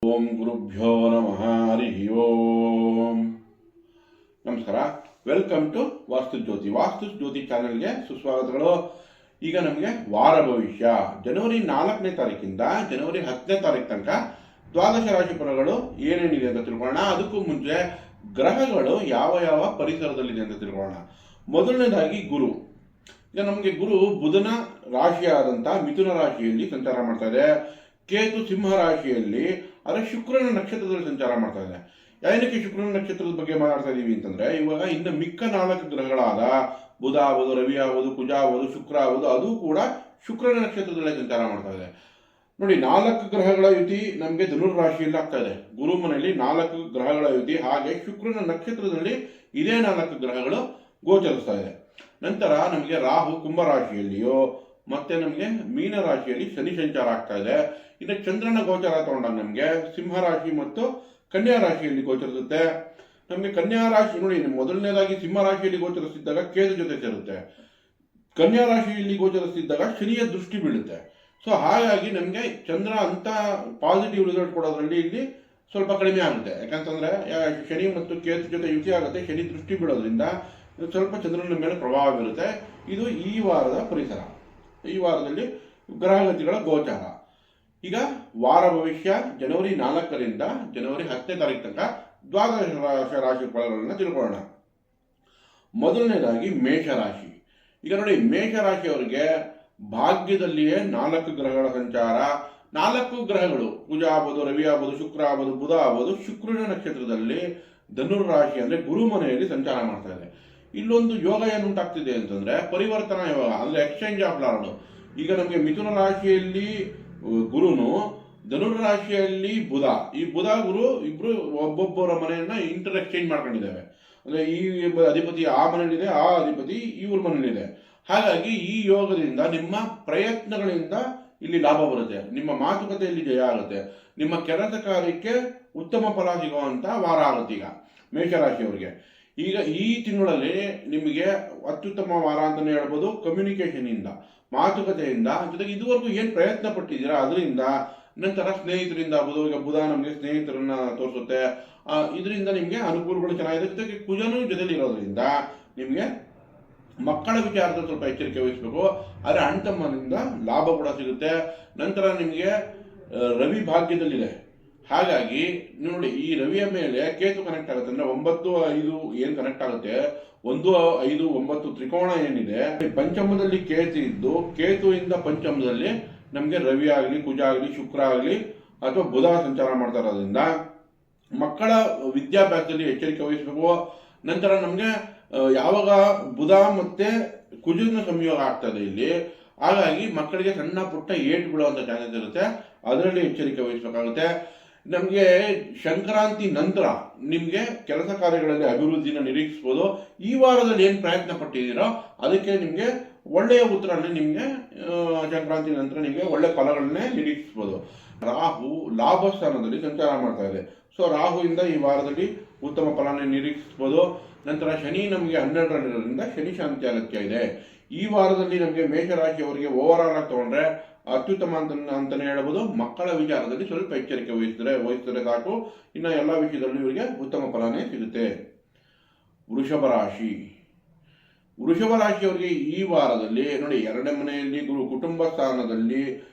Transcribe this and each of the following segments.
ಓಂ ಗುರುಭ್ಯೋ ನಮಃ ಹರಿ ಓಂ. ನಮಸ್ಕಾರ, ವೆಲ್ಕಮ್ ಟು ವಾಸ್ತು ಜ್ಯೋತಿ ಚಾನೆಲ್ಗೆ ಸುಸ್ವಾಗತಗಳು. ಈಗ ನಮಗೆ ವಾರ ಭವಿಷ್ಯ ಜನವರಿ 4ನೇ ತಾರೀಕಿಂದ ಜನವರಿ 10ನೇ ತಾರೀಕು ತನಕ ದ್ವಾದಶ ರಾಶಿ ಫಲಗಳು ಏನೇನಿದೆ ಅಂತ ತಿಳ್ಕೊಳ್ಳೋಣ. ಅದಕ್ಕೂ ಮುಂಚೆ ಗ್ರಹಗಳು ಯಾವ ಯಾವ ಪರಿಸರದಲ್ಲಿದೆ ಅಂತ ತಿಳ್ಕೊಳ್ಳೋಣ. ಮೊದಲನೇದಾಗಿ ಗುರು. ಈಗ ನಮಗೆ ಗುರು ಬುಧನ ರಾಶಿಯಾದಂಥ ಮಿಥುನ ರಾಶಿಯಲ್ಲಿ ಸಂಚಾರ ಮಾಡ್ತಾ ಇದೆ. ಕೇತು ಸಿಂಹ ರಾಶಿಯಲ್ಲಿ ಆದರೆ ಶುಕ್ರನ ನಕ್ಷತ್ರದಲ್ಲಿ ಸಂಚಾರ ಮಾಡ್ತಾ ಇದೆ. ಏನಕ್ಕೆ ಶುಕ್ರನ ನಕ್ಷತ್ರದ ಬಗ್ಗೆ ಮಾತಾಡ್ತಾ ಇದೀವಿ ಅಂತಂದ್ರೆ, ಇವಾಗ ಇನ್ನು ಮಿಕ್ಕ 4 ಗ್ರಹಗಳಾದ ಬುಧ ಆಗೋದು, ರವಿ ಆಗೋದು, ಕುಜ ಆಗೋದು, ಶುಕ್ರ ಆಗೋದು, ಅದು ಕೂಡ ಶುಕ್ರನ ನಕ್ಷತ್ರದಲ್ಲೇ ಸಂಚಾರ ಮಾಡ್ತಾ ಇದೆ. ನೋಡಿ, 4 ಗ್ರಹಗಳ ಯುತಿ ನಮಗೆ ಧನುರ್ ರಾಶಿಯಲ್ಲಿ ಆಗ್ತಾ ಇದೆ. ಗುರು ಮನೆಯಲ್ಲಿ 4 ಗ್ರಹಗಳ ಯುತಿ, ಹಾಗೆ ಶುಕ್ರನ ನಕ್ಷತ್ರದಲ್ಲಿ ಇದೇ 4 ಗ್ರಹಗಳು ಗೋಚರಿಸ್ತಾ ಇದೆ. ನಂತರ ನಮಗೆ ರಾಹು ಕುಂಭ ರಾಶಿಯಲ್ಲಿಯೋ ಮತ್ತೆ ನಮಗೆ ಮೀನ ರಾಶಿಯಲ್ಲಿ ಶನಿ ಸಂಚಾರ ಆಗ್ತಾ ಇದೆ. ಇನ್ನು ಚಂದ್ರನ ಗೋಚಾರ ತಗೊಂಡಾಗ ನಮಗೆ ಸಿಂಹ ರಾಶಿ ಮತ್ತು ಕನ್ಯಾ ರಾಶಿಯಲ್ಲಿ ಗೋಚರಿಸುತ್ತೆ. ನಮಗೆ ಕನ್ಯಾ ರಾಶಿ ನೋಡಿ, ಮೊದಲನೇದಾಗಿ ಸಿಂಹ ರಾಶಿಯಲ್ಲಿ ಗೋಚರಿಸಿದ್ದಾಗ ಕೇತು ಜೊತೆ ಸೇರುತ್ತೆ. ಕನ್ಯಾ ರಾಶಿಯಲ್ಲಿ ಗೋಚರಿಸಿದ್ದಾಗ ಶನಿಯ ದೃಷ್ಟಿ ಬೀಳುತ್ತೆ. ಸೊ ಹಾಗಾಗಿ ನಮಗೆ ಚಂದ್ರ ಅಂತ ಪಾಸಿಟಿವ್ ರಿಸಲ್ಟ್ ಕೊಡೋದ್ರಲ್ಲಿ ಇಲ್ಲಿ ಸ್ವಲ್ಪ ಕಡಿಮೆ ಆಗುತ್ತೆ. ಯಾಕಂತಂದ್ರೆ ಶನಿ ಮತ್ತು ಕೇತು ಜೊತೆ ಯುತಿ ಆಗುತ್ತೆ. ಶನಿ ದೃಷ್ಟಿ ಬೀಳೋದ್ರಿಂದ ಸ್ವಲ್ಪ ಚಂದ್ರನ ಮೇಲೆ ಪ್ರಭಾವ ಬೀರುತ್ತೆ. ಇದು ಈ ವಾರದ ಪರಿಸರ, ಈ ವಾರದಲ್ಲಿ ಗ್ರಹಗತಿಗಳ ಗೋಚಾರ. ಈಗ ವಾರ ಭವಿಷ್ಯ ಜನವರಿ 4ರಿಂದ ಜನವರಿ 10ನೇ ತಾರೀಕು ತನಕ ದ್ವಾದಶ ರಾಶಿ ಫಲಗಳನ್ನು ತಿಳ್ಕೊಳ್ಳೋಣ. ಮೊದಲನೇದಾಗಿ ಮೇಷರಾಶಿ. ಈಗ ನೋಡಿ, ಮೇಷರಾಶಿಯವರಿಗೆ ಭಾಗ್ಯದಲ್ಲಿಯೇ 4 ಗ್ರಹಗಳ ಸಂಚಾರ. 4 ಗ್ರಹಗಳು ಕುಜ ಆಗ್ಬೋದು, ರವಿ ಆಗ್ಬೋದು, ಶುಕ್ರ ಆಗ್ಬೋದು, ಬುಧ ಆಗ್ಬೋದು, ಶುಕ್ರನ ನಕ್ಷತ್ರದಲ್ಲಿ ಧನುರ್ ರಾಶಿ ಅಂದ್ರೆ ಗುರು ಮನೆಯಲ್ಲಿ ಸಂಚಾರ ಮಾಡ್ತಾ ಇದೆ. ಇಲ್ಲೊಂದು ಯೋಗ ಏನುಂಟಾಗ್ತಿದೆ ಅಂತಂದ್ರೆ ಪರಿವರ್ತನಾ ಯೋಗ, ಅಂದ್ರೆ ಎಕ್ಸ್ಚೇಂಜ್ ಆಫ್ ಲಾರ್ಡ್. ಈಗ ನಮಗೆ ಮಿಥುನ ರಾಶಿಯಲ್ಲಿ ಗುರುನು, ಧನುರ್ ರಾಶಿಯಲ್ಲಿ ಬುಧ. ಈ ಬುಧ ಗುರು ಇಬ್ರು ಒಬ್ಬೊಬ್ಬರ ಮನೆಯನ್ನ ಇಂಟರ್ ಎಕ್ಸ್ಚೇಂಜ್ ಮಾಡ್ಕೊಂಡಿದ್ದೇವೆ. ಅಂದ್ರೆ ಈ ಅಧಿಪತಿ ಆ ಮನೆಯಲ್ಲಿದೆ, ಆ ಅಧಿಪತಿ ಇವ್ರ ಮನೆಯಲ್ಲಿದೆ. ಹಾಗಾಗಿ ಈ ಯೋಗದಿಂದ ನಿಮ್ಮ ಪ್ರಯತ್ನಗಳಿಂದ ಇಲ್ಲಿ ಲಾಭ ಬರುತ್ತೆ, ನಿಮ್ಮ ಮಾತುಕತೆಯಲ್ಲಿ ಜಯ ಆಗುತ್ತೆ, ನಿಮ್ಮ ಕೆಲಸ ಕಾರ್ಯಕ್ಕೆ ಉತ್ತಮ ಫಲ ಸಿಗುವಂತ ವಾರ ಆಗುತ್ತೆ ಈಗ ಮೇಷರಾಶಿಯವರಿಗೆ. ಈಗ ಈ ತಿಂಗಳಲ್ಲಿ ನಿಮಗೆ ಅತ್ಯುತ್ತಮ ವಾರ ಅಂತಾನೆ ಹೇಳ್ಬೋದು. ಕಮ್ಯುನಿಕೇಶನ್ ಇಂದ, ಮಾತುಕತೆಯಿಂದ, ಜೊತೆಗೆ ಇದುವರೆಗೂ ಏನು ಪ್ರಯತ್ನ ಪಟ್ಟಿದ್ದೀರಾ ಅದರಿಂದ, ನಂತರ ಸ್ನೇಹಿತರಿಂದ ಆಗ್ಬೋದು. ಈಗ ಬುಧ ನಮಗೆ ಸ್ನೇಹಿತರನ್ನ ತೋರಿಸುತ್ತೆ, ಇದರಿಂದ ನಿಮಗೆ ಅನುಕೂಲಗಳು ಚೆನ್ನಾಗಿದೆ. ಜೊತೆಗೆ ಕುಜನೂ ಜೊತೆಲಿ ಇರೋದ್ರಿಂದ ನಿಮಗೆ ಮಕ್ಕಳ ವಿಚಾರದಲ್ಲಿ ಸ್ವಲ್ಪ ಎಚ್ಚರಿಕೆ ವಹಿಸಬೇಕು. ಆದರೆ ಅಣ್ತಮ್ಮನಿಂದ ಲಾಭ ಕೂಡ ಸಿಗುತ್ತೆ. ನಂತರ ನಿಮಗೆ ರವಿ ಭಾಗ್ಯದಲ್ಲಿದೆ. ಹಾಗಾಗಿ ನೋಡಿ, ಈ ರವಿಯ ಮೇಲೆ ಕೇತು ಕನೆಕ್ಟ್ ಆಗುತ್ತೆ. ಅಂದ್ರೆ 9-5 ಏನ್ ಕನೆಕ್ಟ್ ಆಗುತ್ತೆ, 1-5-9 ತ್ರಿಕೋಣ ಏನಿದೆ, ಪಂಚಮದಲ್ಲಿ ಕೇತು ಇದ್ದು, ಕೇತುವಿಂದ ಪಂಚಮದಲ್ಲಿ ನಮಗೆ ರವಿ ಆಗಲಿ, ಕುಜ ಆಗಲಿ, ಶುಕ್ರ ಆಗಲಿ ಅಥವಾ ಬುಧ ಸಂಚಾರ ಮಾಡ್ತಾ ಇರೋದ್ರಿಂದ ಮಕ್ಕಳ ವಿದ್ಯಾಭ್ಯಾಸದಲ್ಲಿ ಎಚ್ಚರಿಕೆ ವಹಿಸಬೇಕು. ನಂತರ ನಮಗೆ ಯಾವಾಗ ಬುಧ ಮತ್ತೆ ಕುಜನ ಸಂಯೋಗ ಆಗ್ತದೆ ಇಲ್ಲಿ, ಹಾಗಾಗಿ ಮಕ್ಕಳಿಗೆ ಸಣ್ಣ ಪುಟ್ಟ ಏಟು ಬೀಳುವಂತ ಚಾನ್ಸಸ್ ಇರುತ್ತೆ, ಅದರಲ್ಲಿ ಎಚ್ಚರಿಕೆ ವಹಿಸಬೇಕಾಗುತ್ತೆ. ನಮಗೆ ಸಂಕ್ರಾಂತಿ ನಂತರ ನಿಮಗೆ ಕೆಲಸ ಕಾರ್ಯಗಳಲ್ಲಿ ಅಭಿವೃದ್ಧಿನ ನಿರೀಕ್ಷಿಸಬಹುದು. ಈ ವಾರದಲ್ಲಿ ಏನು ಪ್ರಯತ್ನ ಪಟ್ಟಿದ್ದೀರೋ ಅದಕ್ಕೆ ನಿಮಗೆ ಒಳ್ಳೆಯ ಉತ್ತರನೇ ನಿಮಗೆ ಸಂಕ್ರಾಂತಿ ನಂತರ ನಿಮಗೆ ಒಳ್ಳೆ ಫಲಗಳನ್ನೇ ನಿರೀಕ್ಷಿಸಬಹುದು. ರಾಹು ಲಾಭ ಸ್ಥಾನದಲ್ಲಿ ಸಂಚಾರ ಮಾಡ್ತಾ ಇದೆ. ಸೊ ರಾಹುವಿಂದ ಈ ವಾರದಲ್ಲಿ ಉತ್ತಮ ಫಲನೇ ನಿರೀಕ್ಷಿಸಬಹುದು. ನಂತರ ಶನಿ ನಮಗೆ 12ರಲ್ಲಿರೋದ್ರಿಂದ ಶನಿ ಶಾಂತಿ ಅಗತ್ಯ ಇದೆ. ಈ ವಾರದಲ್ಲಿ ನಮಗೆ ಮೇಷರಾಶಿಯವರಿಗೆ ಓವರ್ ಆಲ್ ಆಗಿ ತಗೊಂಡ್ರೆ ಅತ್ಯುತ್ತಮ ಅಂತಾನೆ ಹೇಳ್ಬೋದು. ಮಕ್ಕಳ ವಿಚಾರದಲ್ಲಿ ಸ್ವಲ್ಪ ಎಚ್ಚರಿಕೆ ವಹಿಸಿದ್ರೆ ಸಾಕು, ಇನ್ನು ಎಲ್ಲ ವಿಷಯದಲ್ಲೂ ಇವರಿಗೆ ಉತ್ತಮ ಫಲನೇ ಸಿಗುತ್ತೆ. ವೃಷಭ ರಾಶಿಯವರಿಗೆ ಈ ವಾರದಲ್ಲಿ ನೋಡಿ, 2ನೇ ಮನೆಯಲ್ಲಿ ಗುರು, ಕುಟುಂಬ ಸ್ಥಾನದಲ್ಲಿ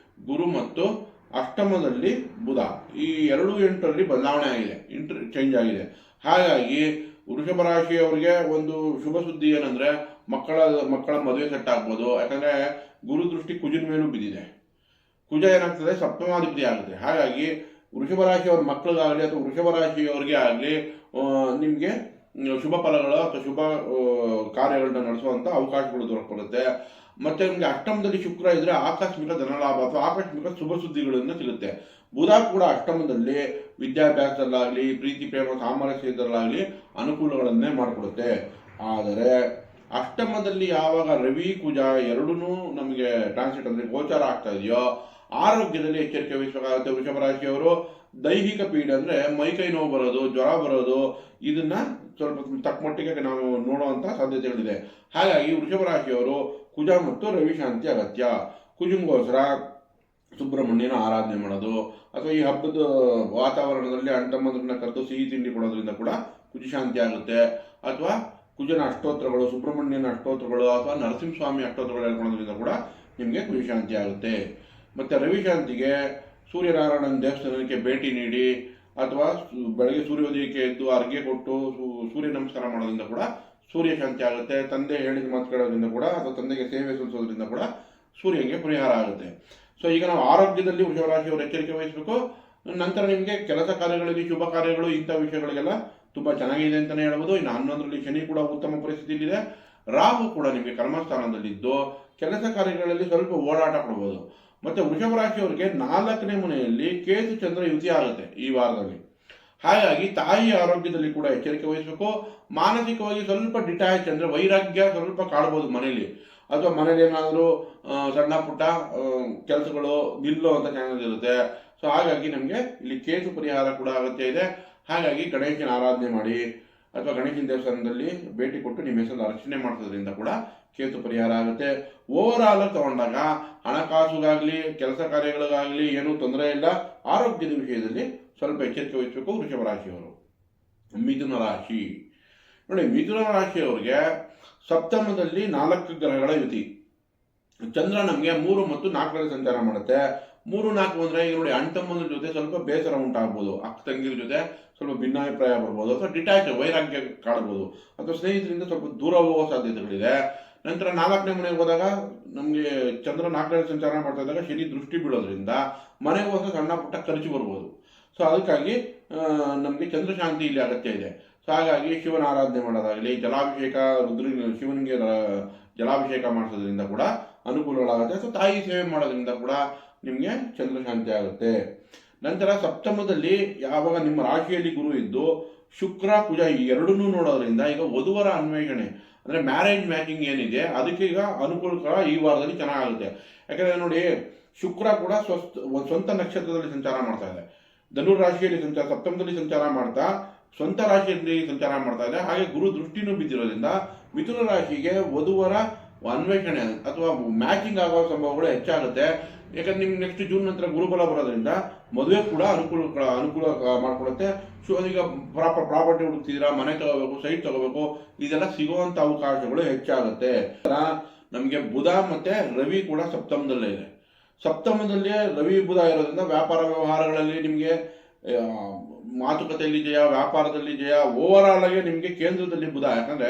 ಗುರು ಮತ್ತು ಅಷ್ಟಮದಲ್ಲಿ ಬುಧ, ಈ 2-8ರಲ್ಲಿ ಬದಲಾವಣೆ ಆಗಿದೆ, ಚೇಂಜ್ ಆಗಿದೆ. ಹಾಗಾಗಿ ವೃಷಭ ರಾಶಿಯವರಿಗೆ ಒಂದು ಶುಭ ಸುದ್ದಿ ಏನಂದ್ರೆ ಮಕ್ಕಳ ಮದುವೆ ಸೆಟ್ ಆಗ್ಬೋದು. ಯಾಕಂದ್ರೆ ಗುರು ದೃಷ್ಟಿ ಕುಜನ ಮೇಲೂ ಬಿದ್ದಿದೆ. ಕುಜ ಏನಾಗ್ತದೆ, ಸಪ್ತಮಾಧಿಪತಿ ಆಗುತ್ತೆ. ಹಾಗಾಗಿ ವೃಷಭ ರಾಶಿಯವರ ಮಕ್ಕಳಿಗಾಗಲಿ ಅಥವಾ ವೃಷಭ ರಾಶಿಯವರಿಗೆ ಆಗಲಿ ನಿಮಗೆ ಶುಭ ಫಲಗಳು ಅಥವಾ ಶುಭ ಕಾರ್ಯಗಳನ್ನ ನಡೆಸುವಂತ ಅವಕಾಶಗಳು ದೊರಕುತ್ತೆ. ಮತ್ತೆ ನಿಮಗೆ ಅಷ್ಟಮದಲ್ಲಿ ಶುಕ್ರ ಇದ್ರೆ ಆಕಸ್ಮಿಕ ಧನಲಾಭ ಅಥವಾ ಆಕಸ್ಮಿಕ ಶುಭ ಸುದ್ದಿಗಳನ್ನ ಸಿಗುತ್ತೆ. ಬುಧ ಕೂಡ ಅಷ್ಟಮದಲ್ಲಿ ವಿದ್ಯಾಭ್ಯಾಸದಲ್ಲಾಗಲಿ, ಪ್ರೀತಿ ಪ್ರೇಮ ಸಾಮರಸ್ಯದಲ್ಲಾಗಲಿ ಅನುಕೂಲಗಳನ್ನೇ ಮಾಡಿಕೊಡುತ್ತೆ. ಆದರೆ ಅಷ್ಟಮದಲ್ಲಿ ಯಾವಾಗ ರವಿ ಕುಜ ಎರಡೂ ನಮಗೆ ಟ್ರಾನ್ಸಿಟ್ ಅಂದ್ರೆ ಗೋಚಾರ ಆಗ್ತಾ ಇದೆಯೋ, ಆರೋಗ್ಯದಲ್ಲಿ ಎಚ್ಚರಿಕೆ ವಹಿಸಬೇಕಾಗುತ್ತೆ. ವೃಷಭ ರಾಶಿಯವರು ದೈಹಿಕ ಪೀಡೆ ಅಂದ್ರೆ ಮೈಕೈ ನೋವು ಬರೋದು, ಜ್ವರ ಬರೋದು, ಇದನ್ನ ಸ್ವಲ್ಪ ತಕ್ಕಮಟ್ಟಿಗೆ ನಾವು ನೋಡುವಂತ ಸಾಧ್ಯತೆಗಳಿದೆ. ಹಾಗಾಗಿ ವೃಷಭ ರಾಶಿಯವರು ಕುಜ ಮತ್ತು ರವಿ ಶಾಂತಿ ಅಗತ್ಯ. ಕುಜಂಗೋಸ್ಕರ ಸುಬ್ರಹ್ಮಣ್ಯನ ಆರಾಧನೆ ಮಾಡೋದು, ಅಥವಾ ಈ ಹಬ್ಬದ ವಾತಾವರಣದಲ್ಲಿ ಅಣ್ತಮ್ಮಂದ್ರನ್ನ ಕರೆದು ಸಿಹಿ ತಿಂಡಿ ಕೊಡೋದ್ರಿಂದ ಕೂಡ ಕುಜಶಾಂತಿ ಆಗುತ್ತೆ. ಅಥವಾ ಕುಜನ ಅಷ್ಟೋತ್ರಗಳು, ಸುಬ್ರಹ್ಮಣ್ಯನ ಅಷ್ಟೋತ್ರಗಳು ಅಥವಾ ನರಸಿಂಹಸ್ವಾಮಿ ಅಷ್ಟೋತ್ರಗಳು ಹೇಳ್ಕೊಳ್ಳೋದ್ರಿಂದ ಕೂಡ ನಿಮಗೆ ಕುಜಶಾಂತಿ ಆಗುತ್ತೆ. ಮತ್ತು ರವಿಶಾಂತಿಗೆ ಸೂರ್ಯನಾರಾಯಣನ ದೇವಸ್ಥಾನಕ್ಕೆ ಭೇಟಿ ನೀಡಿ ಅಥವಾ ಬೆಳಗ್ಗೆ ಸೂರ್ಯೋದಯಕ್ಕೆ ಎದ್ದು ಅರ್ಘ್ಯ ಕೊಟ್ಟು ಸೂರ್ಯ ನಮಸ್ಕಾರ ಮಾಡೋದ್ರಿಂದ ಕೂಡ ಸೂರ್ಯ ಶಾಂತಿ ಆಗುತ್ತೆ. ತಂದೆ ಹೇಳಿದ ಮಾತು ಕೇಳೋದ್ರಿಂದ ಕೂಡ ಅಥವಾ ತಂದೆಗೆ ಸೇವೆ ಸಲ್ಲಿಸೋದ್ರಿಂದ ಕೂಡ ಸೂರ್ಯನಿಗೆ ಪರಿಹಾರ ಆಗುತ್ತೆ. ಸೊ ಈಗ ನಾವು ಆರೋಗ್ಯದಲ್ಲಿ ವೃಷಭ ರಾಶಿಯವರು ಎಚ್ಚರಿಕೆ ವಹಿಸಬೇಕು. ನಂತರ ನಿಮಗೆ ಕೆಲಸ ಕಾರ್ಯಗಳಲ್ಲಿ, ಶುಭ ಕಾರ್ಯಗಳು, ಇಂಥ ವಿಷಯಗಳಿಗೆಲ್ಲ ತುಂಬ ಚೆನ್ನಾಗಿದೆ ಅಂತಲೇ ಹೇಳ್ಬೋದು. ಇನ್ನು 11ರಲ್ಲಿ ಶನಿ ಕೂಡ ಉತ್ತಮ ಪರಿಸ್ಥಿತಿಯಲ್ಲಿದೆ. ರಾಹು ಕೂಡ ನಿಮಗೆ ಕರ್ಮಸ್ಥಾನದಲ್ಲಿದ್ದು ಕೆಲಸ ಕಾರ್ಯಗಳಲ್ಲಿ ಸ್ವಲ್ಪ ಓಡಾಟ ಕೊಡ್ಬೋದು. ಮತ್ತು ವೃಷಭ ರಾಶಿಯವರಿಗೆ 4ನೇ ಮನೆಯಲ್ಲಿ ಕೇತು ಚಂದ್ರ ಯುತಿ ಆಗುತ್ತೆ ಈ ವಾರದಲ್ಲಿ. ಹಾಗಾಗಿ ತಾಯಿ ಆರೋಗ್ಯದಲ್ಲಿ ಕೂಡ ಎಚ್ಚರಿಕೆ ವಹಿಸಬೇಕು. ಮಾನಸಿಕವಾಗಿ ಸ್ವಲ್ಪ ಡಿಟ್ಯಾಚ್ ಅಂದರೆ ವೈರಾಗ್ಯ ಸ್ವಲ್ಪ ಕಾಡ್ಬೋದು ಮನೇಲಿ, ಅಥವಾ ಮನೇಲಿ ಏನಾದರೂ ಸಣ್ಣ ಪುಟ್ಟ ಕೆಲಸಗಳು ನಿಲ್ಲೋ ಅಂತ ಚಾನ್ಸಸ್ ಇರುತ್ತೆ. ಸೊ ಹಾಗಾಗಿ ನಮಗೆ ಇಲ್ಲಿ ಕೇತು ಪರಿಹಾರ ಕೂಡ ಅಗತ್ಯ ಇದೆ. ಹಾಗಾಗಿ ಗಣೇಶನ ಆರಾಧನೆ ಮಾಡಿ ಅಥವಾ ಗಣೇಶನ ದೇವಸ್ಥಾನದಲ್ಲಿ ಭೇಟಿ ಕೊಟ್ಟು ನಿಮ್ಮ ಹೆಸರು ಅರ್ಚನೆ ಮಾಡಿಸೋದ್ರಿಂದ ಕೂಡ ಕೇತು ಪರಿಹಾರ ಆಗುತ್ತೆ. ಓವರ್ ಆಲ್ ತಗೊಂಡಾಗ ಹಣಕಾಸುಗಾಗಲಿ ಕೆಲಸ ಕಾರ್ಯಗಳಿಗಾಗಲಿ ಏನೂ ತೊಂದರೆ ಇಲ್ಲ. ಆರೋಗ್ಯದ ವಿಷಯದಲ್ಲಿ ಸ್ವಲ್ಪ ಎಚ್ಚರಿಕೆ ವಹಿಸಬೇಕು ವೃಷಭ ರಾಶಿಯವರು. ಮಿಥುನ ರಾಶಿ ನೋಡಿ, ಮಿಥುನ ರಾಶಿಯವರಿಗೆ ಸಪ್ತಮದಲ್ಲಿ 4 ಗ್ರಹಗಳ ಯುತಿ. ಚಂದ್ರ ನಮಗೆ 3 ಮತ್ತು 4ರಲ್ಲಿ ಸಂಚಾರ ಮಾಡುತ್ತೆ. 3, 4 ಅಂದರೆ ಈಗ ನೋಡಿ, ಅಣ್ತಮ್ಮನ ಜೊತೆ ಸ್ವಲ್ಪ ಬೇಸರ ಉಂಟಾಗ್ಬೋದು, ಅಕ್ಕ ತಂಗಿರ ಜೊತೆ ಸ್ವಲ್ಪ ಭಿನ್ನಾಭಿಪ್ರಾಯ ಬರ್ಬೋದು, ಅಥವಾ ಡಿಟ್ಯಾಚ್ ವೈರಾಗ್ಯ ಕಾಡ್ಬೋದು, ಅಥವಾ ಸ್ನೇಹಿತರಿಂದ ಸ್ವಲ್ಪ ದೂರ ಹೋಗೋ ಸಾಧ್ಯತೆಗಳಿದೆ. ನಂತರ 4ನೇ ಮನೆಗೆ ಹೋದಾಗ ನಮಗೆ ಚಂದ್ರ 4ರಲ್ಲಿ ಸಂಚಾರ ಮಾಡ್ತಾ ಇದ್ದಾಗ ಶನಿ ದೃಷ್ಟಿ ಬೀಳೋದ್ರಿಂದ ಮನೆಗೆ ಹೋದ ಸಣ್ಣ ಪುಟ್ಟ ಖರ್ಚು ಬರ್ಬೋದು. ಸೊ ಅದಕ್ಕಾಗಿ ನಮಗೆ ಚಂದ್ರ ಶಾಂತಿ ಇಲ್ಲಿ ಅಗತ್ಯ ಇದೆ. ಸೊ ಹಾಗಾಗಿ ಶಿವನ ಆರಾಧನೆ ಮಾಡೋದಾಗಲಿ, ಜಲಾಭಿಷೇಕ ಶಿವನಿಗೆ ಜಲಾಭಿಷೇಕ ಮಾಡಿಸೋದ್ರಿಂದ ಕೂಡ ಅನುಕೂಲಗಳಾಗುತ್ತೆ. ಸೊ ತಾಯಿ ಸೇವೆ ಮಾಡೋದ್ರಿಂದ ಕೂಡ ನಿಮಗೆ ಚಂದ್ರ ಶಾಂತಿ ಆಗುತ್ತೆ. ನಂತರ ಸಪ್ತಮದಲ್ಲಿ ಯಾವಾಗ ನಿಮ್ಮ ರಾಶಿಯಲ್ಲಿ ಗುರು ಇದ್ದು ಶುಕ್ರ ಕುಜ ಈ ಎರಡನ್ನೂ ನೋಡೋದ್ರಿಂದ ಈಗ ವಧುವರ ಅನ್ವೇಷಣೆ ಅಂದರೆ ಮ್ಯಾರೇಜ್ ಮ್ಯಾಚಿಂಗ್ ಏನಿದೆ ಅದಕ್ಕೆ ಈಗ ಅನುಕೂಲಕರ ಈ ವಾರದಲ್ಲಿ ಚೆನ್ನಾಗುತ್ತೆ. ಯಾಕಂದರೆ ನೋಡಿ, ಶುಕ್ರ ಕೂಡ ಸ್ವಂತ ನಕ್ಷತ್ರದಲ್ಲಿ ಸಂಚಾರ ಮಾಡ್ತಾ ಇದೆ. ಧನುರ್ ರಾಶಿಯಲ್ಲಿ ಸಪ್ತಮದಲ್ಲಿ ಸಂಚಾರ ಮಾಡ್ತಾ ಸ್ವಂತ ರಾಶಿಯಲ್ಲಿ ಸಂಚಾರ ಮಾಡ್ತಾ ಇದೆ. ಹಾಗೆ ಗುರು ದೃಷ್ಟಿನೂ ಬಿದ್ದಿರೋದ್ರಿಂದ ಮಿಥುನ ರಾಶಿಗೆ ವಧುವರ ಅನ್ವೇಷಣೆ ಅಥವಾ ಮ್ಯಾಚಿಂಗ್ ಆಗೋ ಸಂಭವಗಳು ಹೆಚ್ಚಾಗುತ್ತೆ. ಯಾಕಂದ್ರೆ ನಿಮ್ಗೆ ನೆಕ್ಸ್ಟ್ ಜೂನ್ ನಂತರ ಗುರುಬಲ ಬರೋದ್ರಿಂದ ಮದುವೆ ಕೂಡ ಅನುಕೂಲ ಮಾಡ್ಕೊಡುತ್ತೆ. ಸೊ ಈಗ ಪ್ರಾಪರ್ಟಿ ಹುಡುಕ್ತಿದ್ದೀರಾ, ಮನೆ ತಗೋಬೇಕು, ಸೈಟ್ ತಗೋಬೇಕು, ಇದೆಲ್ಲ ಸಿಗುವಂಥ ಅವಕಾಶಗಳು ಹೆಚ್ಚಾಗುತ್ತೆ. ನಮಗೆ ಬುಧ ಮತ್ತೆ ರವಿ ಕೂಡ ಸಪ್ತಮದಲ್ಲೇ ಇದೆ. ಸಪ್ತಮದಲ್ಲಿ ರವಿ ಬುಧ ಇರೋದ್ರಿಂದ ವ್ಯಾಪಾರ ವ್ಯವಹಾರಗಳಲ್ಲಿ ನಿಮಗೆ ಮಾತುಕತೆಯಲ್ಲಿ ಜಯ, ವ್ಯಾಪಾರದಲ್ಲಿ ಜಯ. ಓವರ್ ಆಲ್ ಆಗಿ ನಿಮಗೆ ಕೇಂದ್ರದಲ್ಲಿ ಬುಧ, ಯಾಕಂದ್ರೆ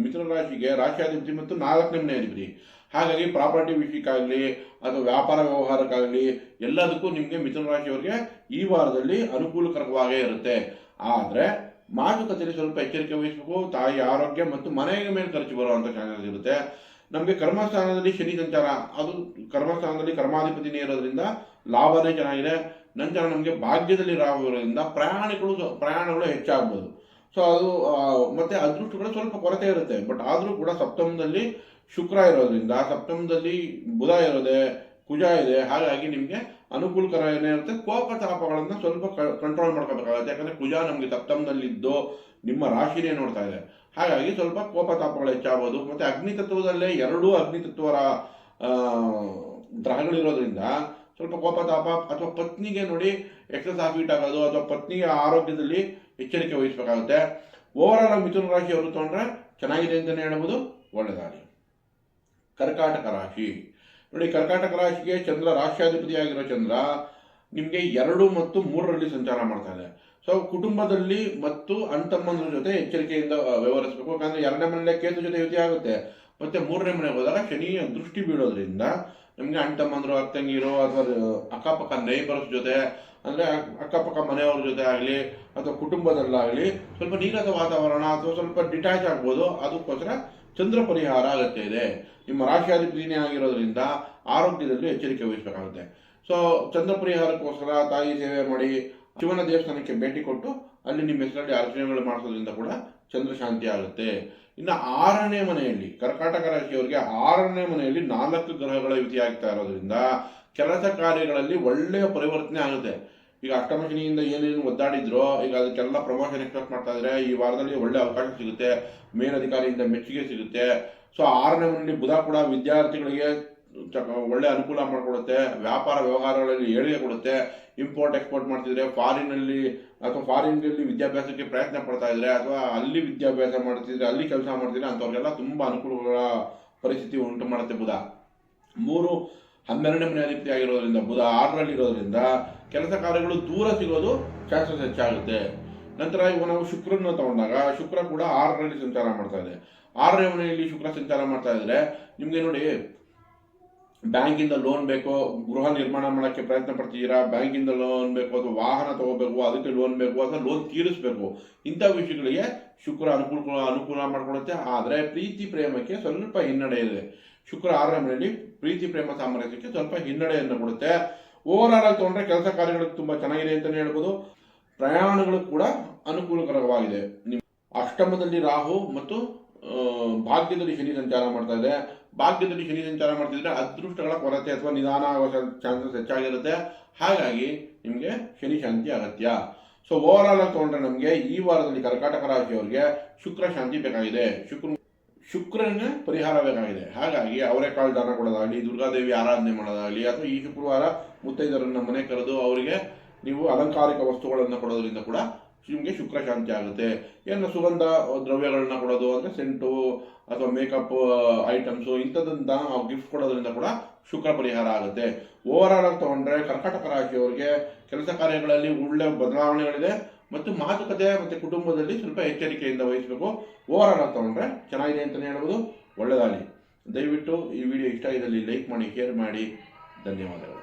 ಮಿಥುನ ರಾಶಿಗೆ ರಾಶಿಯಾಧಿಪತಿ ಮತ್ತು 4ನೇ ಮನೆ ಅಧಿಪತಿ. ಹಾಗಾಗಿ ಪ್ರಾಪರ್ಟಿ ವಿಷಯಕ್ಕಾಗಲಿ ಅಥವಾ ವ್ಯಾಪಾರ ವ್ಯವಹಾರಕ್ಕಾಗಲಿ ಎಲ್ಲದಕ್ಕೂ ನಿಮಗೆ ಮಿಥುನ ರಾಶಿಯವರಿಗೆ ಈ ವಾರದಲ್ಲಿ ಅನುಕೂಲಕರವಾಗೇ ಇರುತ್ತೆ. ಆದರೆ ಮಾತುಕತೆಯಲ್ಲಿ ಸ್ವಲ್ಪ ಎಚ್ಚರಿಕೆ ವಹಿಸಬೇಕು. ತಾಯಿ ಆರೋಗ್ಯ ಮತ್ತು ಮನೆಯ ಮೇಲೆ ಖರ್ಚು ಬರುವಂಥ ಚಾನ್ಸಸ್ ಇರುತ್ತೆ. ನಮಗೆ ಕರ್ಮಸ್ಥಾನದಲ್ಲಿ ಶನಿ ಸಂಚಾರ, ಅದು ಕರ್ಮಸ್ಥಾನದಲ್ಲಿ ಕರ್ಮಾಧಿಪತಿನೇ ಇರೋದ್ರಿಂದ ಲಾಭನೇ ಚೆನ್ನಾಗಿದೆ. ನಂತರ ನಮಗೆ ಭಾಗ್ಯದಲ್ಲಿ ರಾಹು ಇರೋದ್ರಿಂದ ಪ್ರಯಾಣಗಳು ಹೆಚ್ಚಾಗ್ಬೋದು. ಸೊ ಅದು ಮತ್ತೆ ಅದೃಷ್ಟಗಳು ಸ್ವಲ್ಪ ಕೊರತೆ ಇರುತ್ತೆ. ಬಟ್ ಆದರೂ ಕೂಡ ಸಪ್ತಮದಲ್ಲಿ ಶುಕ್ರ ಇರೋದ್ರಿಂದ, ಸಪ್ತಮದಲ್ಲಿ ಬುಧ ಇರೋದೆ, ಕುಜ ಇದೆ. ಹಾಗಾಗಿ ನಿಮಗೆ ಅನುಕೂಲಕರ ಏನಿರುತ್ತೆ, ಕೋಪ ತಾಪಗಳನ್ನು ಸ್ವಲ್ಪ ಕಂಟ್ರೋಲ್ ಮಾಡ್ಕೋಬೇಕಾಗುತ್ತೆ. ಯಾಕಂದರೆ ಕುಜ ನಮಗೆ ಸಪ್ತಮದಲ್ಲಿದ್ದು ನಿಮ್ಮ ರಾಶಿನೇ ನೋಡ್ತಾ ಇದೆ. ಹಾಗಾಗಿ ಸ್ವಲ್ಪ ಕೋಪ ತಾಪಗಳು ಹೆಚ್ಚಾಗ್ಬೋದು. ಮತ್ತು ಅಗ್ನಿತತ್ವದಲ್ಲೇ 2 ಅಗ್ನಿತತ್ವರ ಗ್ರಹಗಳಿರೋದ್ರಿಂದ ಸ್ವಲ್ಪ ಕೋಪ ತಾಪ ಅಥವಾ ಪತ್ನಿಗೆ ನೋಡಿ ಎಕ್ಸಸ್ ಆಫೀಟ್ ಆಗೋದು ಅಥವಾ ಪತ್ನಿಯ ಆರೋಗ್ಯದಲ್ಲಿ ಎಚ್ಚರಿಕೆ ವಹಿಸಬೇಕಾಗುತ್ತೆ. ಓವರಾಲ್ ಆಗಿ ಮಿಥುನ ರಾಶಿಯವರು ತೊಗೊಂಡ್ರೆ ಚೆನ್ನಾಗಿದೆ ಅಂತಲೇ ಹೇಳ್ಬೋದು, ಒಳ್ಳೆಯದಾಗಲಿ. ಕರ್ಕಾಟಕ ರಾಶಿ ನೋಡಿ, ಕರ್ಕಾಟಕ ರಾಶಿಗೆ ಚಂದ್ರ ರಾಶ್ಯಾಧಿಪತಿಯಾಗಿರೋ ಚಂದ್ರ ನಿಮಗೆ 2 ಮತ್ತು 3ರಲ್ಲಿ ಸಂಚಾರ ಮಾಡ್ತಾ ಇದೆ. ಸೊ ಕುಟುಂಬದಲ್ಲಿ ಮತ್ತು ಅಣ್ತಮ್ಮಂದ್ರ ಜೊತೆ ಎಚ್ಚರಿಕೆಯಿಂದ ವ್ಯವಹರಿಸಬೇಕು. ಯಾಕಂದರೆ 2ನೇ ಮನೆಯಲ್ಲೇ ಕೇತು ಜೊತೆ ಯುತಿ ಆಗುತ್ತೆ. ಮತ್ತು 3ನೇ ಮನೆಗೆ ಹೋದಾಗ ಶನಿಯ ದೃಷ್ಟಿ ಬೀಳೋದ್ರಿಂದ ನಮಗೆ ಅಣ್ತಮ್ಮಂದ್ರು, ಅಕ್ಕಂಗಿರು ಅಥವಾ ಅಕ್ಕಪಕ್ಕ ನೈಬರ್ಸ್ ಜೊತೆ ಅಂದರೆ ಅಕ್ಕಪಕ್ಕ ಮನೆಯವ್ರ ಜೊತೆ ಆಗಲಿ ಅಥವಾ ಕುಟುಂಬದಲ್ಲಾಗಲಿ ಸ್ವಲ್ಪ ನೀರಸ ವಾತಾವರಣ ಅಥವಾ ಸ್ವಲ್ಪ ಡಿಟ್ಯಾಚ್ ಆಗ್ಬೋದು. ಅದಕ್ಕೋಸ್ಕರ ಚಂದ್ರ ಪರಿಹಾರ ಅಗತ್ಯ ಇದೆ. ನಿಮ್ಮ ರಾಶಿಯಾಧಿಪತಿನೇ ಆಗಿರೋದ್ರಿಂದ ಆರೋಗ್ಯದಲ್ಲಿ ಎಚ್ಚರಿಕೆ ವಹಿಸಬೇಕಾಗುತ್ತೆ. ಸೊ ಚಂದ್ರ ಪರಿಹಾರಕ್ಕೋಸ್ಕರ ತಾಯಿ ಸೇವೆ ಮಾಡಿ ಶಿವನ ದೇವಸ್ಥಾನಕ್ಕೆ ಭೇಟಿ ಕೊಟ್ಟು ಅಲ್ಲಿ ನಿಮ್ಮ ಹೆಸರಲ್ಲಿ ಅರ್ಚನೆಗಳು ಮಾಡಿಸೋದ್ರಿಂದ ಕೂಡ ಚಂದ್ರ ಶಾಂತಿ ಆಗುತ್ತೆ. ಇನ್ನು 6ನೇ ಮನೆಯಲ್ಲಿ ಕರ್ಕಾಟಕ ರಾಶಿಯವರಿಗೆ 6ನೇ ಮನೆಯಲ್ಲಿ 4 ಗ್ರಹಗಳ ಯುತಿ ಆಗ್ತಾ ಇರೋದ್ರಿಂದ ಕೆಲಸ ಕಾರ್ಯಗಳಲ್ಲಿ ಒಳ್ಳೆಯ ಪರಿವರ್ತನೆ ಆಗುತ್ತೆ. ಈಗ ಅಷ್ಟಮ ಶನಿಯಿಂದ ಏನೇನು ಒದ್ದಾಡಿದ್ರೋ ಈಗ ಅದಕ್ಕೆಲ್ಲ ಪ್ರಮೋಷನ್ ಎಕ್ಸ್ಪೆಕ್ಟ್ ಮಾಡ್ತಾ ಇದ್ರೆ ಈ ವಾರದಲ್ಲಿ ಒಳ್ಳೆ ಅವಕಾಶ ಸಿಗುತ್ತೆ. ಮೇಲಧಿಕಾರಿಯಿಂದ ಮೆಚ್ಚುಗೆ ಸಿಗುತ್ತೆ. ಸೊ 6ನೇ ಮನೆಯಲ್ಲಿ ಬುಧ ಕೂಡ ವಿದ್ಯಾರ್ಥಿಗಳಿಗೆ ಒಳ್ಳೆ ಅನುಕೂಲ ಮಾಡಿಕೊಡುತ್ತೆ. ವ್ಯಾಪಾರ ವ್ಯವಹಾರಗಳಲ್ಲಿ ಏಳಿಗೆ ಕೊಡುತ್ತೆ. ಇಂಪೋರ್ಟ್ ಎಕ್ಸ್ಪೋರ್ಟ್ ಮಾಡ್ತಿದ್ರೆ ಫಾರಿನಲ್ಲಿ ಅಥವಾ ಫಾರಿನ್ನಲ್ಲಿ ವಿದ್ಯಾಭ್ಯಾಸಕ್ಕೆ ಪ್ರಯತ್ನ ಪಡ್ತಾ ಇದ್ರೆ ಅಥವಾ ಅಲ್ಲಿ ವಿದ್ಯಾಭ್ಯಾಸ ಮಾಡ್ತಿದ್ರೆ ಅಲ್ಲಿ ಕೆಲಸ ಮಾಡ್ತಿದ್ರೆ ಅಂಥವ್ರಿಗೆಲ್ಲ ತುಂಬ ಅನುಕೂಲಗಳ ಪರಿಸ್ಥಿತಿ ಉಂಟು ಮಾಡುತ್ತೆ ಬುಧ. 3 12ನೇ ಮನೆ ಅಧಿಪತಿ ಆಗಿರೋದ್ರಿಂದ ಬುಧ 6ರಲ್ಲಿ ಇರೋದ್ರಿಂದ ಕೆಲಸ ಕಾರ್ಯಗಳು ದೂರ ಸಿಗೋದು ಚಾನ್ಸಸ್ ಹೆಚ್ಚಾಗುತ್ತೆ. ನಂತರ ಇವಾಗ ನಾವು ಶುಕ್ರನ ತಗೊಂಡಾಗ ಶುಕ್ರ ಕೂಡ 6ರಲ್ಲಿ ಸಂಚಾರ ಮಾಡ್ತಾ ಇದೆ. 6ನೇ ಮನೆಯಲ್ಲಿ ಶುಕ್ರ ಸಂಚಾರ ಮಾಡ್ತಾ ಇದ್ರೆ ನಿಮಗೆ ನೋಡಿ, ಬ್ಯಾಂಕಿಂದ ಲೋನ್ ಬೇಕೋ, ಗೃಹ ನಿರ್ಮಾಣ ಮಾಡೋಕ್ಕೆ ಪ್ರಯತ್ನ ಪಡ್ತಿದ್ದೀರಾ, ಬ್ಯಾಂಕಿಂದ ಲೋನ್ ಬೇಕು ಅಥವಾ ವಾಹನ ತಗೋಬೇಕು, ಅದಕ್ಕೆ ಲೋನ್ ಬೇಕು ಅಥವಾ ಲೋನ್ ತೀರಿಸಬೇಕು, ಇಂಥ ವಿಷಯಗಳಿಗೆ ಶುಕ್ರ ಅನುಕೂಲ ಮಾಡಿಕೊಡುತ್ತೆ. ಆದರೆ ಪ್ರೀತಿ ಪ್ರೇಮಕ್ಕೆ ಸ್ವಲ್ಪ ಹಿನ್ನಡೆ ಇದೆ. ಶುಕ್ರ 6ನೇ ಮನೆಯಲ್ಲಿ ಪ್ರೀತಿ ಪ್ರೇಮ ಸಾಮರಸ್ಯಕ್ಕೆ ಸ್ವಲ್ಪ ಹಿನ್ನಡೆಯನ್ನು ಕೊಡುತ್ತೆ. ಓವರಾಲ್ ಆಗಿ ತಗೊಂಡ್ರೆ ಕೆಲಸ ಕಾರ್ಯಗಳಿಗೆ ತುಂಬ ಚೆನ್ನಾಗಿದೆ ಅಂತಲೇ ಹೇಳ್ಬೋದು. ಪ್ರಯಾಣಗಳು ಕೂಡ ಅನುಕೂಲಕರವಾಗಿದೆ. ಅಷ್ಟಮದಲ್ಲಿ ರಾಹು ಮತ್ತು ಭಾಗ್ಯದಲ್ಲಿ ಶನಿ ಸಂಚಾರ ಮಾಡ್ತಾ ಇದೆ. ಭಾಗ್ಯದಲ್ಲಿ ಶನಿ ಸಂಚಾರ ಮಾಡ್ತಿದ್ರೆ ಅದೃಷ್ಟಗಳ ಕೊರತೆ ಅಥವಾ ನಿಧಾನ ಆಗೋ ಚಾನ್ಸಸ್ ಹೆಚ್ಚಾಗಿರುತ್ತೆ. ಹಾಗಾಗಿ ನಿಮಗೆ ಶನಿ ಶಾಂತಿ ಅಗತ್ಯ. ಸೊ ಓವರಾಲ್ ಆಗಿ ತಗೊಂಡ್ರೆ ನಮಗೆ ಈ ವಾರದಲ್ಲಿ ಕರ್ಕಾಟಕ ರಾಶಿಯವರಿಗೆ ಶುಕ್ರ ಶಾಂತಿ ಬೇಕಾಗಿದೆ, ಶುಕ್ರನ ಪರಿಹಾರ ಬೇಕಾಗಿದೆ. ಹಾಗಾಗಿ ಅವರೆಕಾಳು ದಾನ ಕೊಡೋದಾಗಲಿ, ದುರ್ಗಾದೇವಿ ಆರಾಧನೆ ಮಾಡೋದಾಗಲಿ ಅಥವಾ ಈ ಶುಕ್ರವಾರ ಮುತ್ತೈದರನ್ನ ಮನೆ ಕರೆದು ಅವರಿಗೆ ನೀವು ಅಲಂಕಾರಿಕ ವಸ್ತುಗಳನ್ನು ಕೊಡೋದ್ರಿಂದ ಕೂಡ ನಿಮಗೆ ಶುಕ್ರ ಶಾಂತಿ ಆಗುತ್ತೆ. ಏನು ಸುಗಂಧ ದ್ರವ್ಯಗಳನ್ನ ಕೊಡೋದು ಅಂದರೆ ಸೆಂಟು ಅಥವಾ ಮೇಕಪ್ ಐಟಮ್ಸು ಇಂಥದ್ದನ್ನ ಗಿಫ್ಟ್ ಕೊಡೋದ್ರಿಂದ ಕೂಡ ಶುಕ್ರ ಪರಿಹಾರ ಆಗುತ್ತೆ. ಓವರಾಲ್ ಆಗಿ ತಗೊಂಡ್ರೆ ಕರ್ಕಾಟಕ ರಾಶಿಯವರಿಗೆ ಕೆಲಸ ಕಾರ್ಯಗಳಲ್ಲಿ ಒಳ್ಳೆ ಬದಲಾವಣೆಗಳಿದೆ ಮತ್ತು ಮಾತುಕತೆ ಮತ್ತು ಕುಟುಂಬದಲ್ಲಿ ಸ್ವಲ್ಪ ಎಚ್ಚರಿಕೆಯಿಂದ ವಹಿಸಬೇಕು. ಓವರಾಲ್ ಆಗಿ ತಗೊಂಡ್ರೆ ಚೆನ್ನಾಗಿದೆ ಅಂತಲೇ ಹೇಳ್ಬೋದು. ಒಳ್ಳೆಯದಾಗಲಿ. ದಯವಿಟ್ಟು ಈ ವಿಡಿಯೋ ಇಷ್ಟ ಇದ್ದಲ್ಲಿ ಲೈಕ್ ಮಾಡಿ, ಶೇರ್ ಮಾಡಿ. ಧನ್ಯವಾದಗಳು.